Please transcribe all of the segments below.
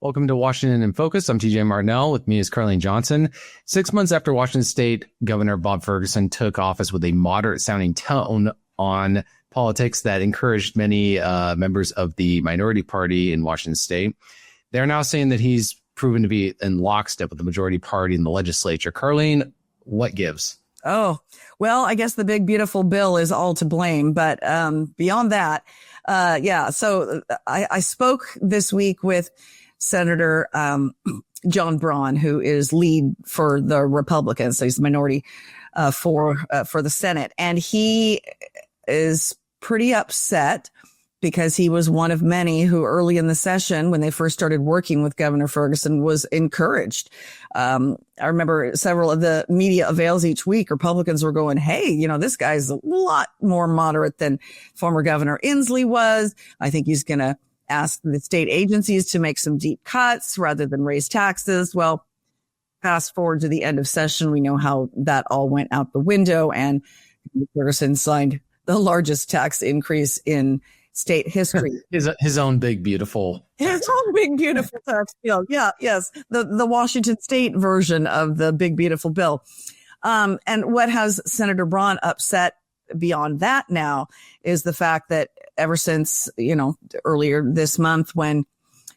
Welcome to Washington in Focus. I'm TJ Martinell. With me is Carlene Johnson. 6 months after Washington State Governor Bob Ferguson took office with a moderate-sounding tone on politics that encouraged many members of the minority party in Washington State, they're now saying that he's proven to be in lockstep with the majority party in the legislature. Carlene, what gives? Oh, well, I guess the big, beautiful bill is all to blame. But beyond that, So I spoke this week with Senator John Braun, who is lead for the Republicans. So he's the minority for the Senate. And he is pretty upset because he was one of many who early in the session, when they first started working with Governor Ferguson, was encouraged. I remember several of the media avails each week, Republicans were going, hey, this guy's a lot more moderate than former Governor Inslee was. I think he's going to ask the state agencies to make some deep cuts rather than raise taxes. Well, fast forward to the end of session, we know how that all went out the window, and Ferguson signed the largest tax increase in state history. His own big, beautiful. His own big, beautiful tax bill. Yeah, yes. The Washington State version of the big, beautiful bill. And what has Senator Braun upset beyond that now is the fact that ever since, earlier this month when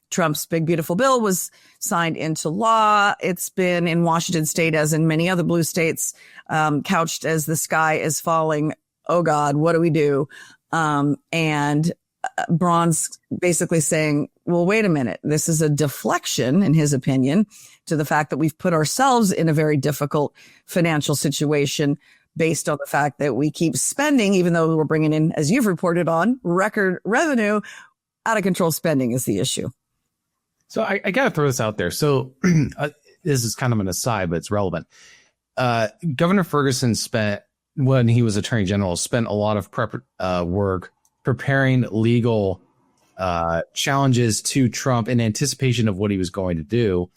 Trump's big, beautiful bill was signed into law, it's been in Washington State, as in many other blue states, couched as the sky is falling. Oh God, what do we do? And Braun's basically saying, well, wait a minute. This is a deflection, in his opinion, to the fact that we've put ourselves in a very difficult financial situation based on the fact that we keep spending, even though we're bringing in, as you've reported on, record revenue. Out of control spending is the issue. So I got to throw this out there. So this is kind of an aside, but it's relevant. Governor Ferguson when he was Attorney General, spent a lot of work preparing legal challenges to Trump in anticipation of what he was going to do.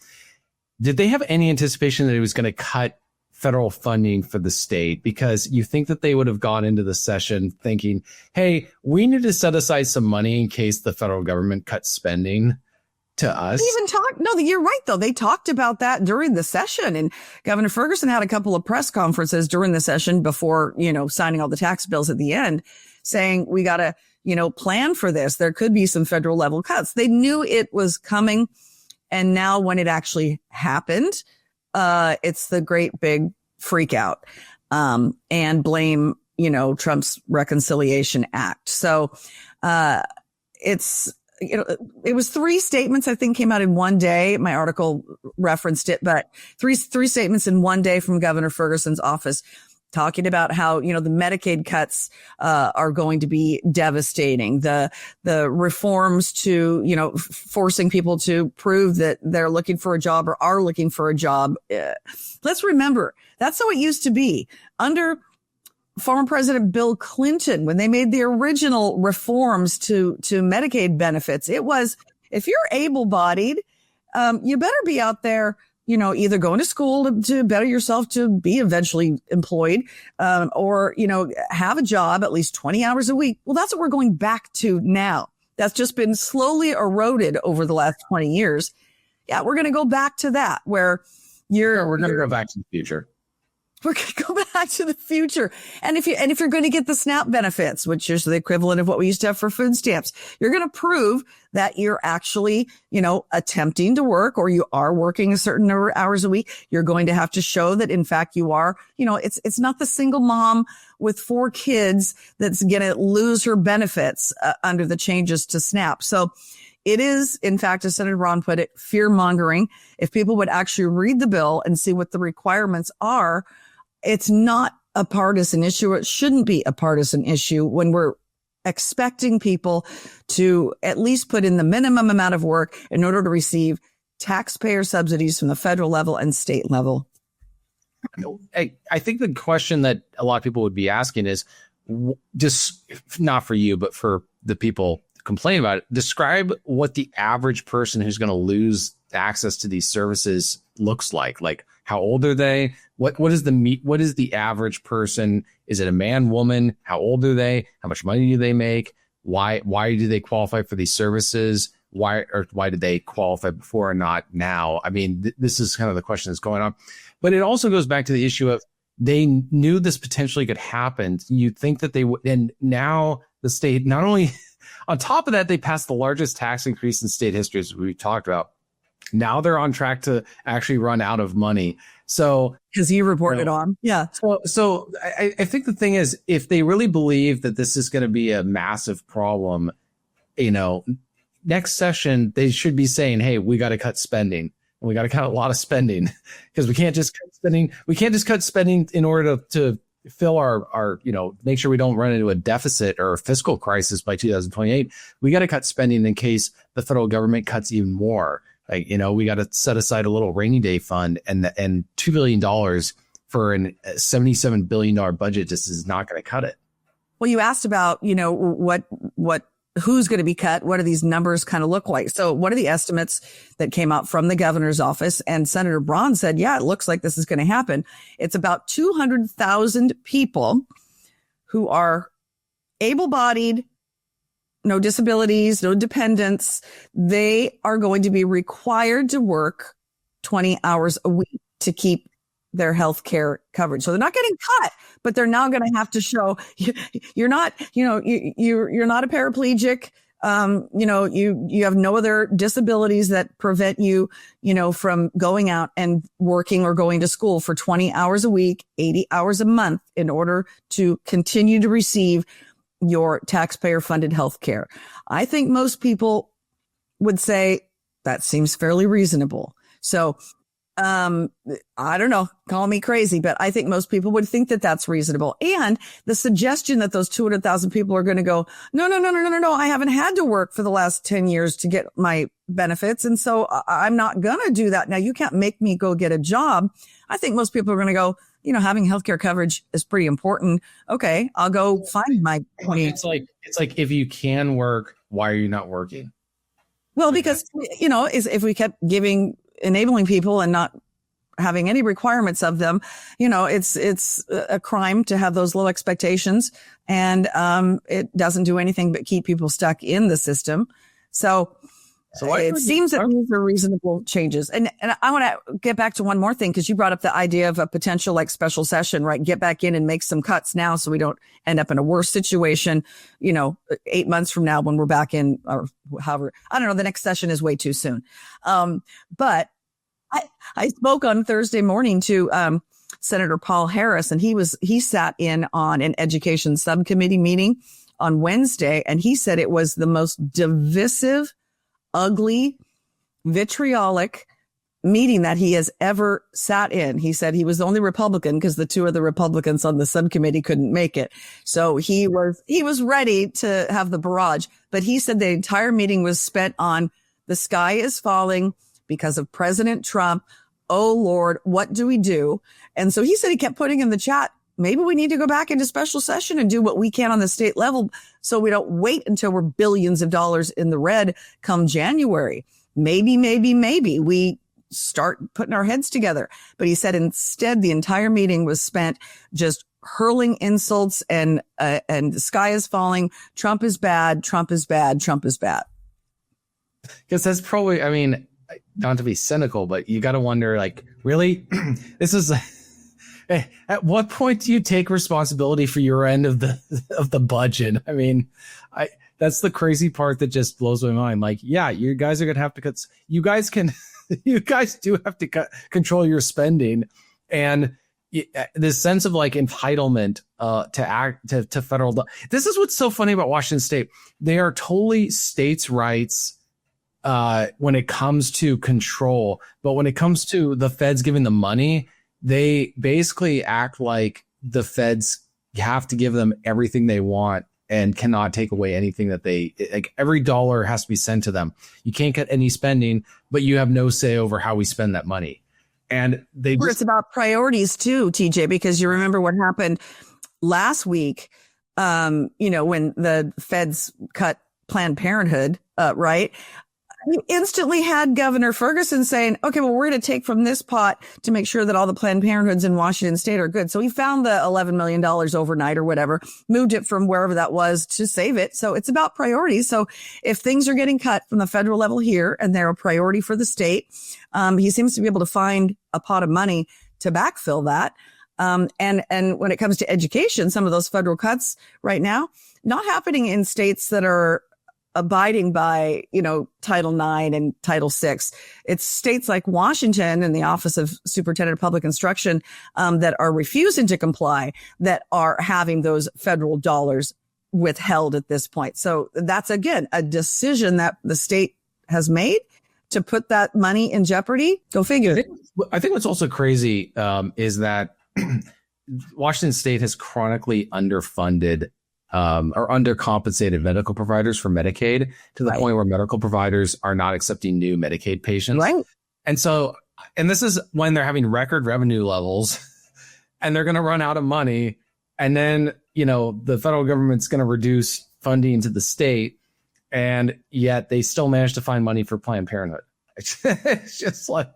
Did they have any anticipation that he was going to cut federal funding for the state? Because you think that they would have gone into the session thinking, hey, we need to set aside some money in case the federal government cuts spending to us. No, you're right, though. They talked about that during the session, and Governor Ferguson had a couple of press conferences during the session before, signing all the tax bills at the end, saying we got to, plan for this. There could be some federal level cuts. They knew it was coming. And now when it actually happened, it's the great big freak out, and blame, Trump's Reconciliation Act. So, it was three statements, I think, came out in one day. My article referenced it, but three statements in one day from Governor Ferguson's office talking about how, the Medicaid cuts, are going to be devastating. The reforms to, forcing people to prove that they're looking for a job or are looking for a job. Let's remember, that's how it used to be under former President Bill Clinton, when they made the original reforms to Medicaid benefits. It was, if you're able-bodied, you better be out there, either going to school to better yourself to be eventually employed, or, have a job at least 20 hours a week. Well, that's what we're going back to now. That's just been slowly eroded over the last 20 years. Yeah, we're going to go back to that where we're going to go back to the future. We're going to go back to the future. And if you're going to get the SNAP benefits, which is the equivalent of what we used to have for food stamps, you're going to prove that you're actually, attempting to work, or you are working a certain number of hours a week. You're going to have to show that, in fact, you are, it's not the single mom with 4 kids that's going to lose her benefits under the changes to SNAP. So it is, in fact, as Senator Braun put it, fear-mongering. If people would actually read the bill and see what the requirements are, it's not a partisan issue. It shouldn't be a partisan issue when we're expecting people to at least put in the minimum amount of work in order to receive taxpayer subsidies from the federal level and state level. I think the question that a lot of people would be asking is, just not for you, but for the people complaining about it, describe what the average person who's going to lose access to these services looks like. Like, how old are they? What is the average person? Is it a man, woman? How old are they? How much money do they make? Why do they qualify for these services? why did they qualify before and not now? I mean, this is kind of the question that's going on. But it also goes back to the issue of they knew this potentially could happen. You'd think that they would, and now the state, not only on top of that, they passed the largest tax increase in state history, as we talked about. Now they're on track to actually run out of money. So, because you reported on. Yeah. So I think the thing is, if they really believe that this is going to be a massive problem, next session, they should be saying, hey, we got to cut spending. We got to cut a lot of spending because we can't just cut spending. We can't just cut spending in order to fill our, make sure we don't run into a deficit or a fiscal crisis by 2028. We got to cut spending in case the federal government cuts even more. Like, we got to set aside a little rainy day fund and $2 billion for a $77 billion budget just is not going to cut it. Well, you asked about, who's going to be cut? What do these numbers kind of look like? So what are the estimates that came out from the governor's office? And Senator Braun said, yeah, it looks like this is going to happen. It's about 200,000 people who are able-bodied, no disabilities, no dependents. They are going to be required to work 20 hours a week to keep their health care coverage. So they're not getting cut, but they're now going to have to show you're not a paraplegic. You have no other disabilities that prevent you, from going out and working or going to school for 20 hours a week, 80 hours a month in order to continue to receive your taxpayer funded health care. I think most people would say that seems fairly reasonable. So, I don't know, call me crazy, but I think most people would think that that's reasonable. And the suggestion that those 200,000 people are going to go, no, I haven't had to work for the last 10 years to get my benefits. And so I'm not going to do that. Now you can't make me go get a job. I think most people are going to go, having healthcare coverage is pretty important. Okay, I'll go find my 20. It's like if you can work, why are you not working? Well, because, if we kept enabling people and not having any requirements of them, it's a crime to have those low expectations, and it doesn't do anything but keep people stuck in the system. So it seems that these are reasonable changes. And I want to get back to one more thing, because you brought up the idea of a potential special session, right? Get back in and make some cuts now so we don't end up in a worse situation, 8 months from now when we're back in, or however, I don't know, the next session is way too soon. But I spoke on Thursday morning to Senator Paul Harris, and he sat in on an education subcommittee meeting on Wednesday, and he said it was the most divisive, ugly, vitriolic meeting that he has ever sat in. He said he was the only Republican because the two other Republicans on the subcommittee couldn't make it. So he was ready to have the barrage, but he said the entire meeting was spent on the sky is falling because of President Trump. Oh Lord, what do we do? And so he said, he kept putting in the chat, maybe we need to go back into special session and do what we can on the state level so we don't wait until we're billions of dollars in the red come January. Maybe we start putting our heads together. But he said instead the entire meeting was spent just hurling insults and the sky is falling. Trump is bad. Trump is bad. Trump is bad. Because that's probably, I mean, not to be cynical, but you got to wonder, really, this is at what point do you take responsibility for your end of the budget? I mean, that's the crazy part that just blows my mind. Yeah, you guys are going to have to cut. You guys do have to control your spending, and this sense of entitlement to federal. This is what's so funny about Washington State. They are totally states' rights when it comes to control, but when it comes to the feds giving the money, they basically act like the feds have to give them everything they want and cannot take away anything that every dollar has to be sent to them. You can't cut any spending, but you have no say over how we spend that money. And it's about priorities too, TJ, because you remember what happened last week, when the feds cut Planned Parenthood, right? you instantly had Governor Ferguson saying, okay, well, we're going to take from this pot to make sure that all the Planned Parenthoods in Washington state are good. So he found the $11 million overnight or whatever, moved it from wherever that was to save it. So it's about priorities. So if things are getting cut from the federal level here and they're a priority for the state, he seems to be able to find a pot of money to backfill that. And when it comes to education, some of those federal cuts right now, not happening in states that are abiding by, Title IX and Title VI. It's states like Washington and the Office of Superintendent of Public Instruction that are refusing to comply, that are having those federal dollars withheld at this point. So that's, again, a decision that the state has made to put that money in jeopardy. Go figure. I think what's also crazy is that Washington state has chronically underfunded or undercompensated medical providers for Medicaid to the point where medical providers are not accepting new Medicaid patients. Right. And this is when they're having record revenue levels and they're going to run out of money. And then, the federal government's going to reduce funding to the state, and yet they still manage to find money for Planned Parenthood. It's just like,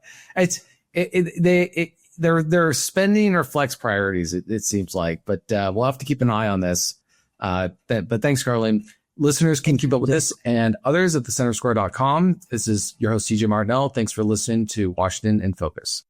they're spending or flex priorities, it seems like, but we'll have to keep an eye on this. But thanks, Carlene. Listeners can keep up with this and others at thecentersquare.com. This is your host, TJ Martinell. Thanks for listening to Washington in Focus.